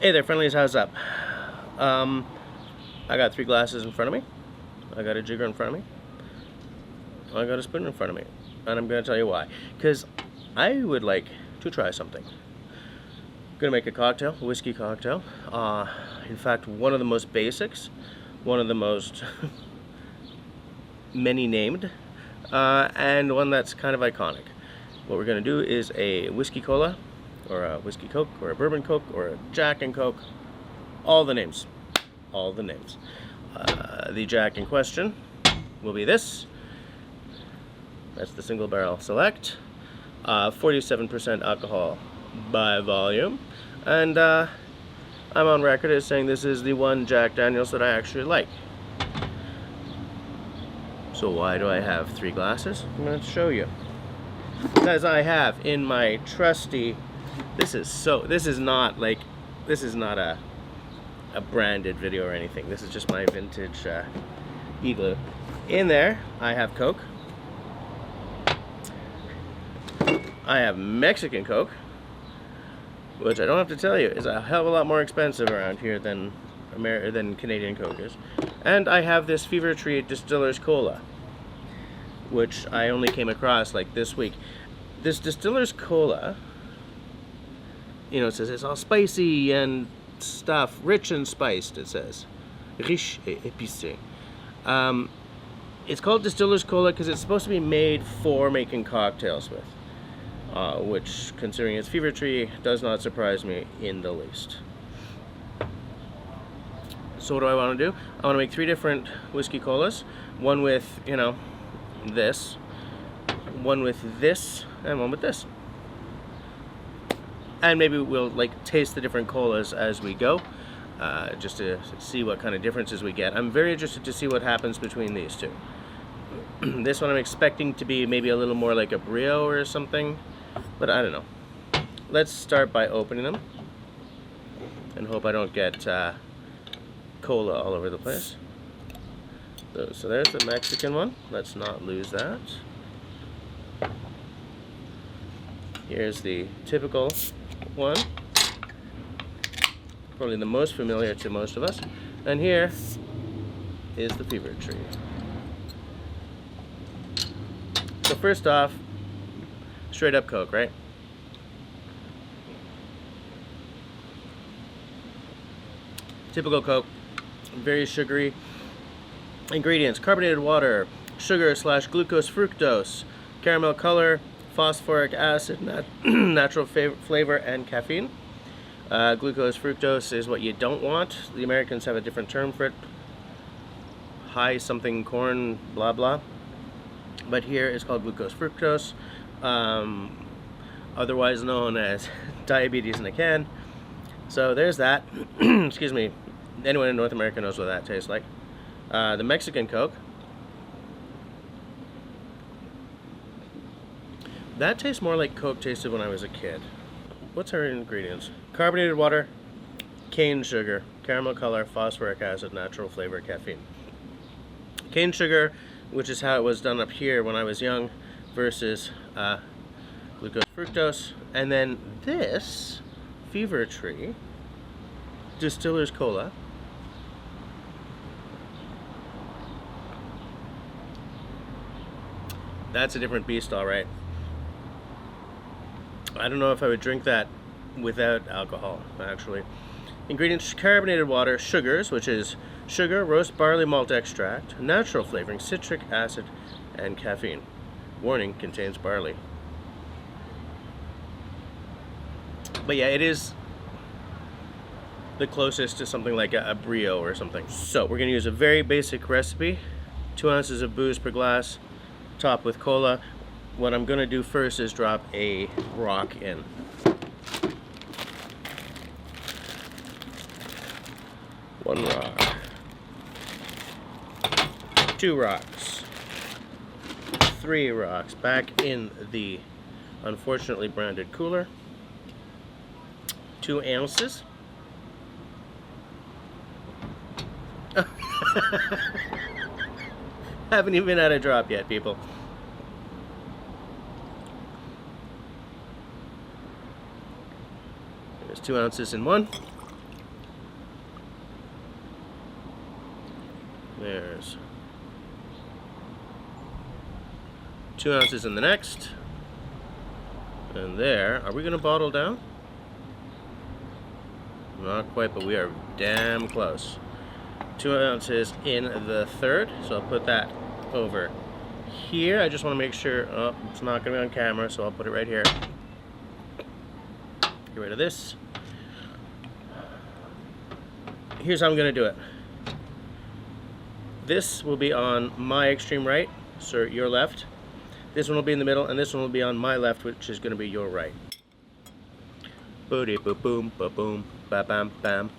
Hey there, friendlies, how's up? I got 3 glasses in front of me. I got a jigger in front of me. I got a spoon in front of me. And I'm going to tell you why. Because I would like to try something. I'm going to make a cocktail, a whiskey cocktail. In fact, one of the most basics, one of the most many named, and one that's kind of iconic. What we're going to do is a whiskey cola, or a whiskey coke, or a bourbon coke, or a Jack and Coke. All the names. All the names. The Jack in question will be this. That's the single barrel select. 47% alcohol by volume. And I'm on record as saying this is the one Jack Daniels that I actually like. So why do I have 3 glasses? I'm going to show you. Because I have in my trusty, this is not a branded video or anything. This is just my vintage Igloo. In there, I have Coke. I have Mexican Coke, which I don't have to tell you is a hell of a lot more expensive around here than Canadian Coke is. And I have this Fever Tree Distiller's Cola, which I only came across like this week. This Distiller's Cola, you know, it says it's all spicy and stuff, rich and spiced, it says. Riche et épicé. It's called Distiller's Cola because it's supposed to be made for making cocktails with. Which, considering it's Fever Tree, does not surprise me in the least. So what do I want to do? I want to make 3 different whiskey colas. One with, you know, this. One with this. And one with this. And maybe we'll like taste the different colas as we go, just to see what kind of differences we get. I'm very interested to see what happens between these two. This one I'm expecting to be maybe a little more like a Brio or something, but I don't know. Let's start by opening them and hope I don't get cola all over the place. So there's the Mexican one. Let's not lose that. Here's the typical one, probably the most familiar to most of us, and here is the Fever Tree. So first off, straight up Coke, right? Typical Coke, very sugary. Ingredients: carbonated water, sugar / glucose fructose, caramel color, phosphoric acid, natural flavor, and caffeine. Glucose fructose is what you don't want. The Americans have a different term for it. High something corn, blah blah. But here it's called glucose fructose, otherwise known as diabetes in a can. So there's that. Excuse me. Anyone in North America knows what that tastes like. The Mexican Coke. That tastes more like Coke tasted when I was a kid. What's her ingredients? Carbonated water, cane sugar, caramel color, phosphoric acid, natural flavor, caffeine. Cane sugar, which is how it was done up here when I was young, versus glucose fructose. And then this Fever Tree Distiller's Cola. That's a different beast, all right. I don't know if I would drink that without alcohol, actually. Ingredients: carbonated water, sugars, which is sugar, roast barley malt extract, natural flavoring, citric acid, and caffeine. Warning, contains barley. But yeah, it is the closest to something like a Brio or something. So we're going to use a very basic recipe. 2 ounces of booze per glass, topped with cola. What I'm going to do first is drop a rock in. One rock. 2 rocks. 3 rocks. Back in the unfortunately branded cooler. 2 ounces. Haven't even had a drop yet, people. There's 2 ounces in one. There's 2 ounces in the next. And there, are we going to bottle down? Not quite, but we are damn close. 2 ounces in the third, so I'll put that over here. I just want to make sure, oh, it's not going to be on camera, so I'll put it right here. Get rid of this. Here's how I'm going to do it. This will be on my extreme right, so your left. This one will be in the middle, and this one will be on my left, which is going to be your right. Boody ba boom ba boom ba bam bam.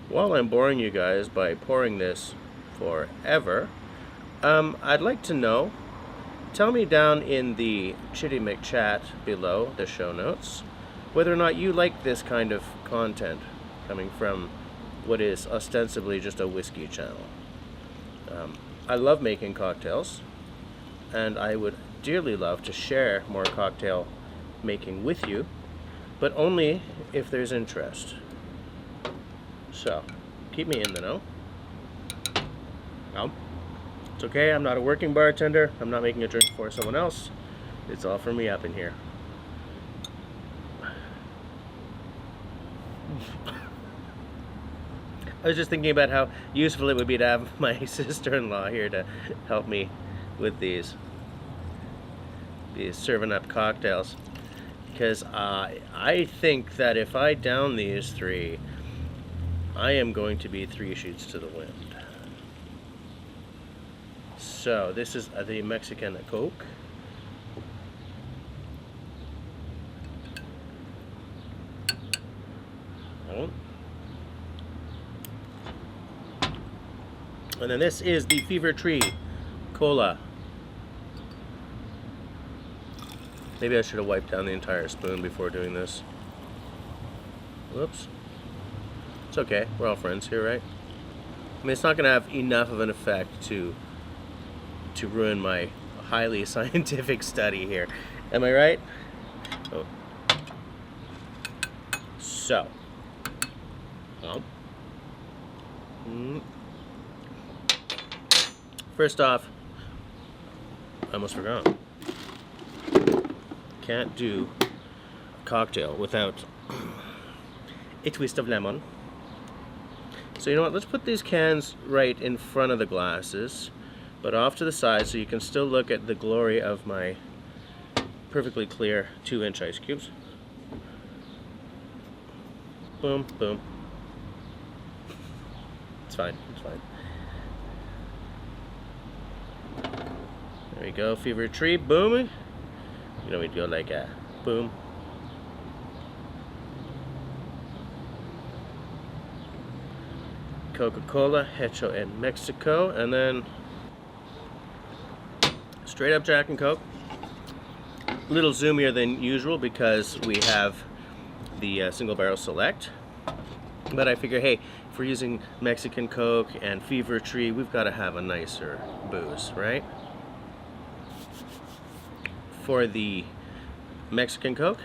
While I'm boring you guys by pouring this forever, I'd like to know, tell me down in the Chitty McChat below the show notes, whether or not you like this kind of content coming from what is ostensibly just a whiskey channel. I love making cocktails, and I would dearly love to share more cocktail making with you, but only if there's interest. So, keep me in the know. It's okay, I'm not a working bartender. I'm not making a drink for someone else. It's all for me up in here. I was just thinking about how useful it would be to have my sister-in-law here to help me with these serving up cocktails, because I think that if I down these 3, I am going to be 3 sheets to the wind. So this is the Mexican Coke. And then this is the Fever Tree Cola. Maybe I should have wiped down the entire spoon before doing this. Whoops. It's okay, we're all friends here, right? I mean, it's not going to have enough of an effect to ruin my highly scientific study here. Am I right? Oh. So. First off, I almost forgot. Can't do a cocktail without a twist of lemon. So you know what, let's put these cans right in front of the glasses, but off to the side so you can still look at the glory of my perfectly clear 2-inch ice cubes. Boom, boom. It's fine, it's fine. There we go, Fever Tree, boom. You know, we'd go like a boom. Coca-Cola, hecho in Mexico, and then straight up Jack and Coke. A little zoomier than usual because we have the single barrel select. But I figure, hey, if we're using Mexican Coke and Fever Tree, we've got to have a nicer booze, right? For the Mexican Coke,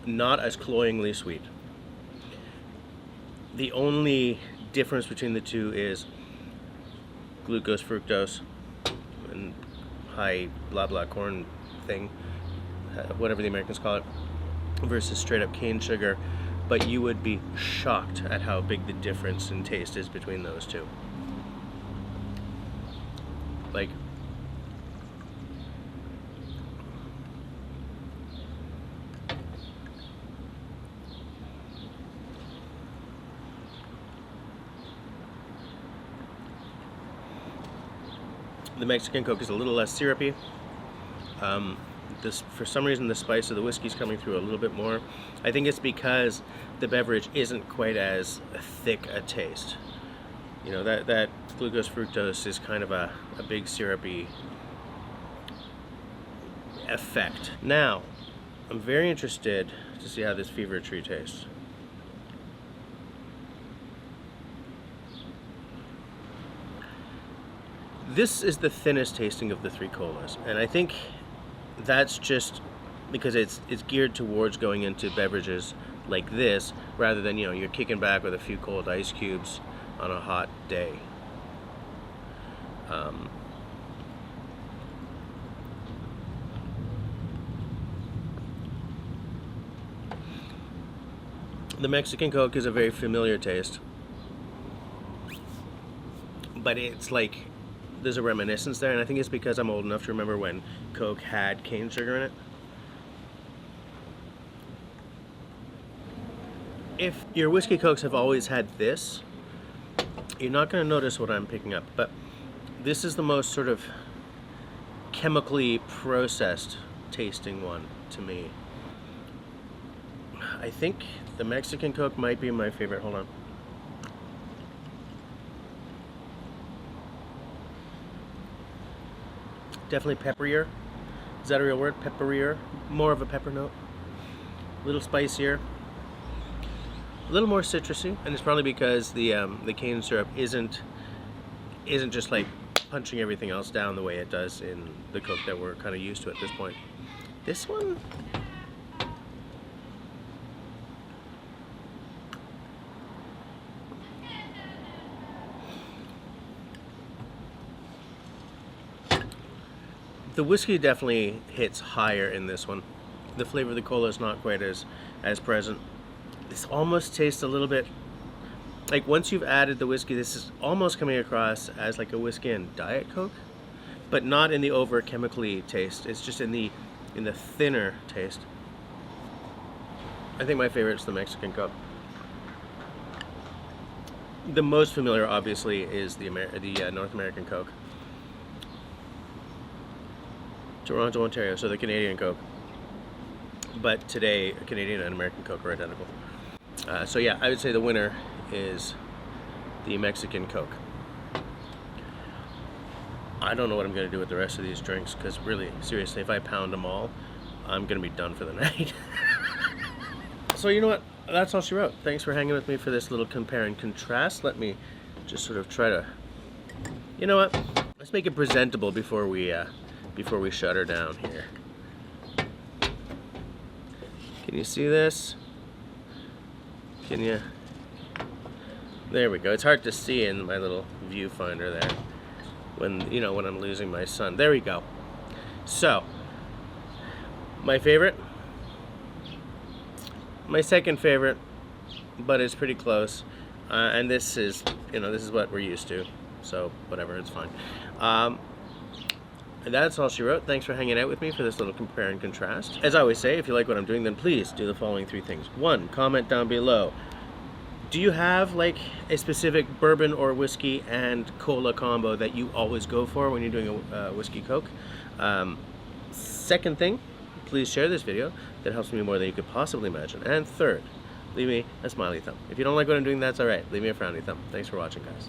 not as cloyingly sweet. The only difference between the two is glucose, fructose, and high blah blah corn thing, whatever the Americans call it, versus straight up cane sugar. But you would be shocked at how big the difference in taste is between those two. Like, the Mexican Coke is a little less syrupy. For some reason, the spice of the whiskey's coming through a little bit more. I think it's because the beverage isn't quite as thick a taste. You know, that glucose fructose is kind of a big syrupy effect. Now, I'm very interested to see how this Fever Tree tastes. This is the thinnest tasting of the three colas, and I think that's just because it's geared towards going into beverages like this, rather than, you know, you're kicking back with a few cold ice cubes on a hot day. The Mexican Coke is a very familiar taste, but it's like there's a reminiscence there, and I think it's because I'm old enough to remember when Coke had cane sugar in it. If your whiskey Cokes have always had this, you're not going to notice what I'm picking up, but this is the most sort of chemically processed tasting one to me. I think the Mexican Coke might be my favorite. Hold on. Definitely pepperier. Is that a real word? Pepperier. More of a pepper note. A little spicier. A little more citrusy, and it's probably because the cane syrup isn't just like punching everything else down the way it does in the Coke that we're kind of used to at this point. This one, the whiskey definitely hits higher in this one. The flavor of the cola is not quite as present. This almost tastes a little bit like, once you've added the whiskey, this is almost coming across as like a whiskey and Diet Coke, but not in the over chemically taste. It's just in the thinner taste. I think my favorite is the Mexican Coke. The most familiar, obviously, is the North American Coke. Toronto, Ontario, so the Canadian Coke. But today, Canadian and American Coke are identical. So yeah, I would say the winner is the Mexican Coke. I don't know what I'm going to do with the rest of these drinks, because really, seriously, if I pound them all, I'm going to be done for the night. So you know what? That's all she wrote. Thanks for hanging with me for this little compare and contrast. Let me just sort of try to... You know what? Let's make it presentable before we shut her down here. Can you see this? Can you? There we go. It's hard to see in my little viewfinder there when I'm losing my son. There we go. So, my favorite, my second favorite, but it's pretty close. And this is what we're used to. So whatever, it's fine. And that's all she wrote. Thanks for hanging out with me for this little compare and contrast. As I always say, if you like what I'm doing, then please do the following three things. 1, comment down below. Do you have like a specific bourbon or whiskey and cola combo that you always go for when you're doing a whiskey Coke? Second thing, please share this video. That helps me more than you could possibly imagine. And third, leave me a smiley thumb. If you don't like what I'm doing, that's alright. Leave me a frowny thumb. Thanks for watching, guys.